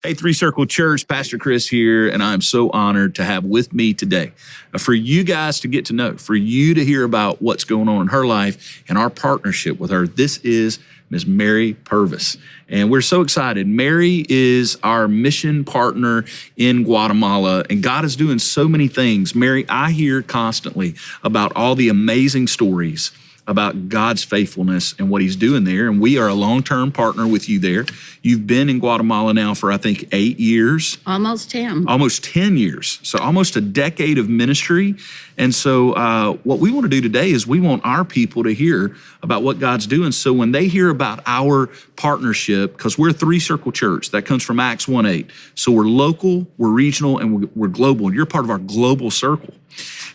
Hey, 3Circle Church, Pastor Chris here, and I'm so honored to have with me today for you guys to get to know, for you to hear about what's going on in her life and our partnership with her. This is Ms. Mary Purvis, and we're so excited. Mary is our mission partner in Guatemala, and God is doing so many things. Mary, I hear constantly about all the amazing stories about God's faithfulness and what he's doing there. And we are a long-term partner with you there. You've been in Guatemala now for, I think, 8 years. Almost 10. Almost 10 years. So almost a decade of ministry. And so what we want to do today is we want our people to hear about what God's doing. So when they hear about our partnership, because we're 3Circle Church, that comes from Acts 1:8. So we're local, we're regional, and we're global. And you're part of our global circle.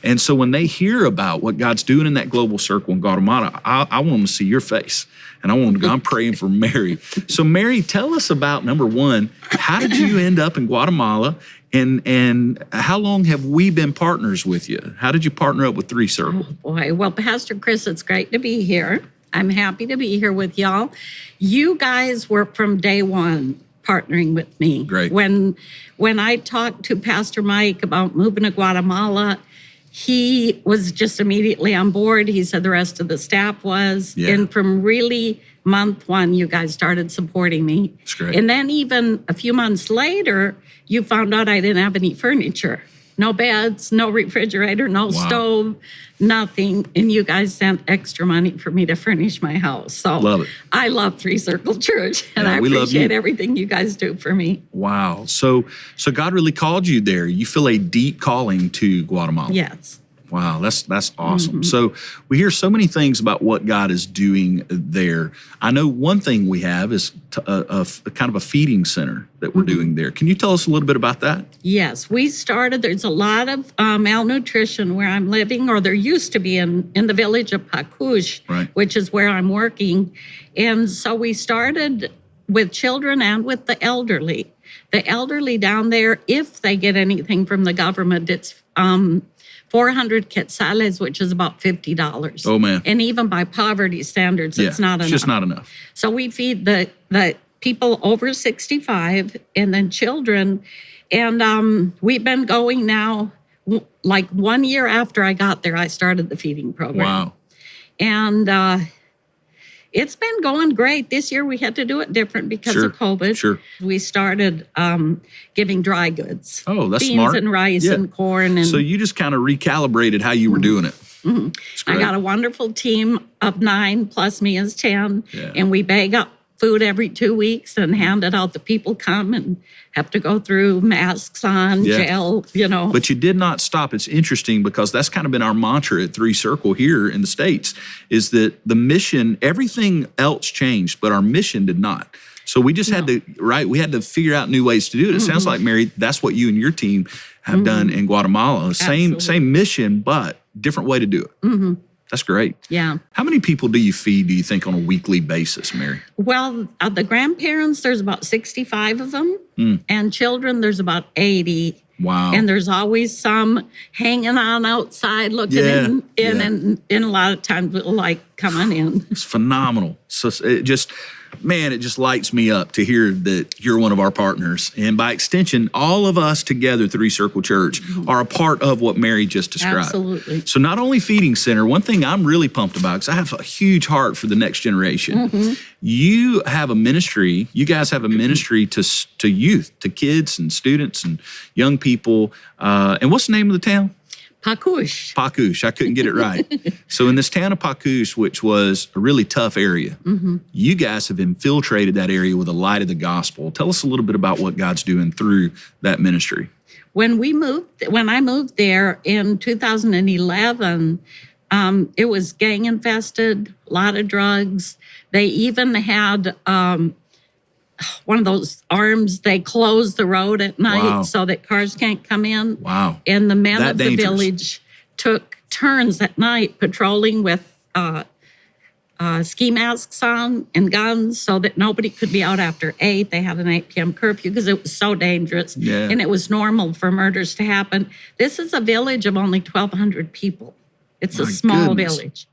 And so when they hear about what God's doing in that global circle in Guatemala, I want them to see your face. And I want them to go, I'm praying for Mary. So Mary, tell us about, number one, how did you end up in Guatemala? And how long have we been partners with you? How did you partner up with 3Circle? Oh boy, well, Pastor Chris, it's great to be here. I'm happy to be here with y'all. You guys were from day one partnering with me. Great. When I talked to Pastor Mike about moving to Guatemala, he was just immediately on board. He said the rest of the staff was. Yeah. And from really month one, you guys started supporting me. That's great. And then even a few months later, you found out I didn't have any furniture. No beds, no refrigerator, no stove, nothing. And you guys sent extra money for me to furnish my house. So love it. I love 3Circle Church, and I appreciate everything you guys do for me. Wow. So God really called you there. You feel a deep calling to Guatemala. Yes. Wow, that's awesome. Mm-hmm. So we hear so many things about what God is doing there. I know one thing we have is a kind of a feeding center that we're doing there. Can you tell us a little bit about that? Yes, we started. There's a lot of malnutrition where I'm living, or there used to be in the village of Pacush, right, which is where I'm working. And so we started with children and with the elderly. The elderly down there, if they get anything from the government, it's 400 quetzales, which is about $50. Oh, man. And even by poverty standards, it's not enough. It's just not enough. So we feed the people over 65 and then children. And we've been going now, like 1 year after I got there, I started the feeding program. Wow. And it's been going great. This year we had to do it different because of COVID. Sure. We started giving dry goods. Oh, that's beans smart. Beans and rice and corn. And so you just kind of recalibrated how you were doing it. Mm-hmm. I got a wonderful team of 9 plus me is 10. Yeah. And we bag up food every 2 weeks and hand it out. The people come and have to go through masks on, gel, But you did not stop. It's interesting because that's kind of been our mantra at 3Circle here in the States, is that the mission, everything else changed, but our mission did not. So we just had to, we had to figure out new ways to do it. It sounds like, Mary, that's what you and your team have done in Guatemala. Same mission, but different way to do it. Mm-hmm. That's great. Yeah. How many people do you feed, do you think, on a weekly basis, Mary? Well, the grandparents, there's about 65 of them. And children, there's about 80. Wow. And there's always some hanging on outside looking in. And a lot of times we'll come on in. It's phenomenal. So it just lights me up to hear that you're one of our partners. And by extension, all of us together, 3Circle Church, are a part of what Mary just described. Absolutely. So not only feeding center, one thing I'm really pumped about, because I have a huge heart for the next generation. You have a ministry, you guys have a ministry to youth, to kids and students and young people. And what's the name of the town? Pacush. I couldn't get it right. So in this town of Pacush, which was a really tough area, you guys have infiltrated that area with the light of the gospel. Tell us a little bit about what God's doing through that ministry. When I moved there in 2011, it was gang infested, a lot of drugs. They even had one of those arms, they close the road at night so that cars can't come in. Wow. And the men of the village took turns at night patrolling with ski masks on and guns so that nobody could be out after 8. They had an 8 p.m. curfew because it was so dangerous. Yeah. And it was normal for murders to happen. This is a village of only 1,200 people. It's a small village.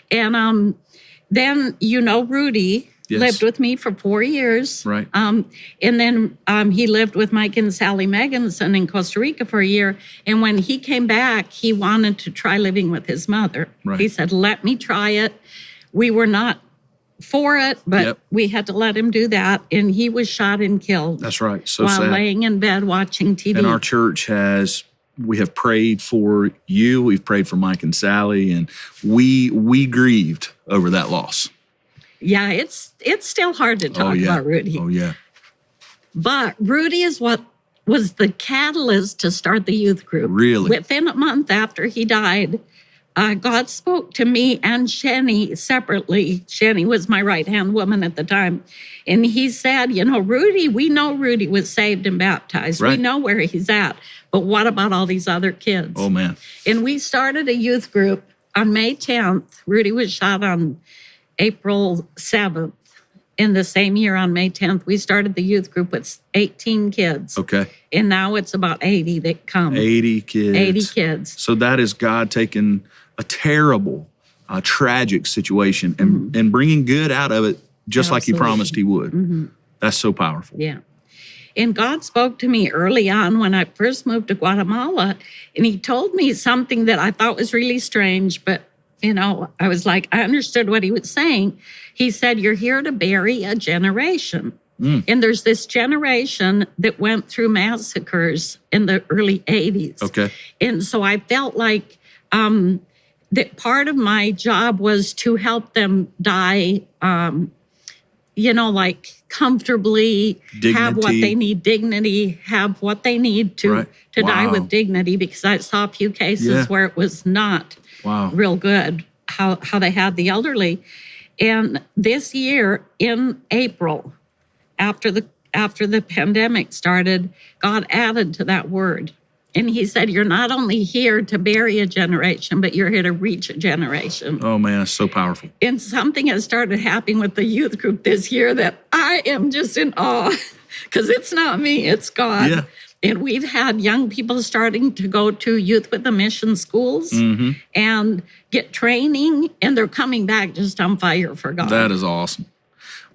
And then, Rudy, Yes. lived with me for 4 years. Right. And then he lived with Mike and Sally Meganson in Costa Rica for a year. And when he came back, he wanted to try living with his mother. Right. He said, let me try it. We were not for it, but we had to let him do that. And he was shot and killed. That's right. So while sad. laying in bed watching TV. And our church we have prayed for you. We've prayed for Mike and Sally, and we grieved over that loss. Yeah, it's still hard to talk about Rudy. Oh, yeah. But Rudy is what was the catalyst to start the youth group. Really? Within a month after he died, God spoke to me and Shani separately. Shani was my right-hand woman at the time. And he said, Rudy, we know Rudy was saved and baptized. Right. We know where he's at. But what about all these other kids? Oh, man. And we started a youth group on May 10th. Rudy was shot on April 7th. In the same year on May 10th, we started the youth group with 18 kids. Okay. And now it's about 80 that come. 80 kids. 80 kids. So that is God taking a terrible, tragic situation and bringing good out of it, just like he promised he would. That's so powerful. Yeah. And God spoke to me early on when I first moved to Guatemala, and he told me something that I thought was really strange, but, I was like, I understood what he was saying. He said, you're here to bury a generation. And there's this generation that went through massacres in the early 80s. Okay. And so I felt like that part of my job was to help them die, like comfortably, have what they need, dignity, have what they need to die with dignity, because I saw a few cases where it was not real good, how they had the elderly. And this year in April, after the pandemic started, God added to that word. And he said, you're not only here to bury a generation, but you're here to reach a generation. Oh, man, that's so powerful. And something has started happening with the youth group this year that I am just in awe, because it's not me, it's God. Yeah. And we've had young people starting to go to Youth with a Mission schools and get training, and they're coming back just on fire for God. That is awesome.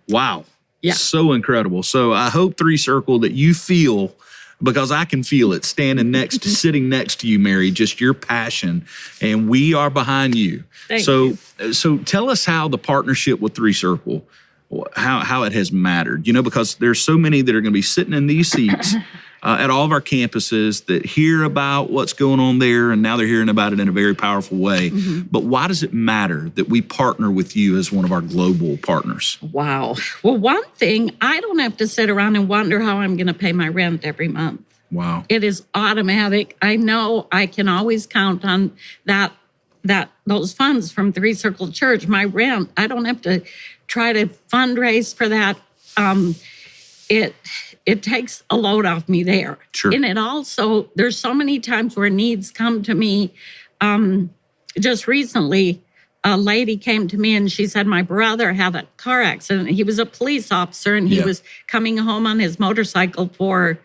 Wow. Yeah. So incredible. So I hope 3Circle that you feel, because I can feel it sitting next to you, Mary, just your passion, and we are behind you. Thank you. So tell us how the partnership with 3Circle, how it has mattered, because there's so many that are going to be sitting in these seats at all of our campuses that hear about what's going on there, and now they're hearing about it in a very powerful way. But why does it matter that we partner with you as one of our global partners? Wow. Well, one thing, I don't have to sit around and wonder how I'm going to pay my rent every month. Wow. It is automatic. I know I can always count on those funds from 3Circle Church, my rent. I don't have to try to fundraise for that. It takes a load off me there. Sure. And it also, there's so many times where needs come to me. Just recently, a lady came to me and she said, my brother had a car accident. He was a police officer, and he was coming home on his motorcycle for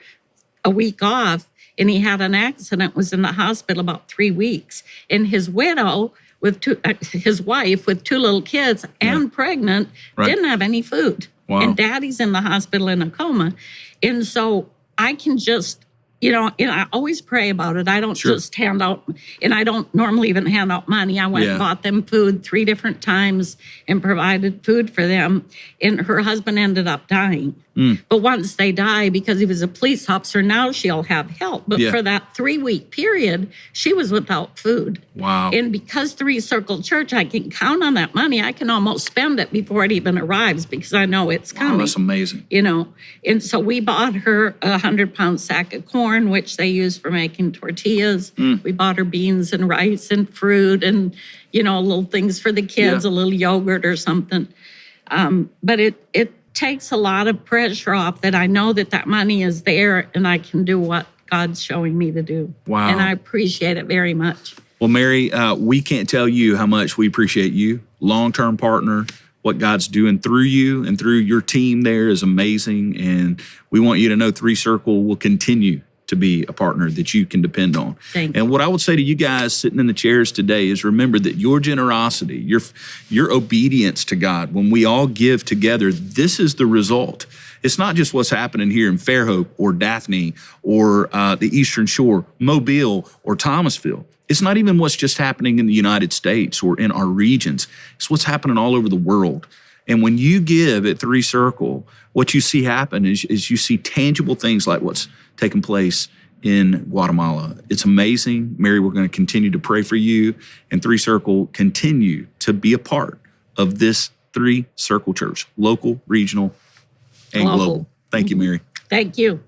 a week off, and he had an accident, was in the hospital about 3 weeks. And his widow, with his wife with 2 little kids and pregnant, didn't have any food. Wow. And daddy's in the hospital in a coma. And so I can just, and I always pray about it. I don't just hand out, and I don't normally even hand out money. I went and bought them food 3 different times and provided food for them. And her husband ended up dying. But once they die, because he was a police officer, now she'll have help. But for that 3-week period, she was without food. Wow. And because 3Circle Church, I can count on that money. I can almost spend it before it even arrives, because I know it's coming. Wow, that's amazing. And so we bought her a 100-pound sack of corn, which they use for making tortillas. We bought her beans and rice and fruit and, little things for the kids, a little yogurt or something. But it takes a lot of pressure off, that I know that money is there and I can do what God's showing me to do. Wow. And I appreciate it very much. Well, Mary, we can't tell you how much we appreciate you. Long-term partner, what God's doing through you and through your team there is amazing. And we want you to know 3Circle will continue to be a partner that you can depend on. Thank you. And what I would say to you guys sitting in the chairs today is remember that your generosity, your obedience to God, when we all give together, this is the result. It's not just what's happening here in Fairhope or Daphne or the Eastern Shore, Mobile or Thomasville. It's not even what's just happening in the United States or in our regions. It's what's happening all over the world. And when you give at 3Circle, what you see happen is you see tangible things like what's taking place in Guatemala. It's amazing. Mary, we're going to continue to pray for you, and 3Circle continue to be a part of this 3Circle church, local, regional, and global. Thank you, Mary. Thank you.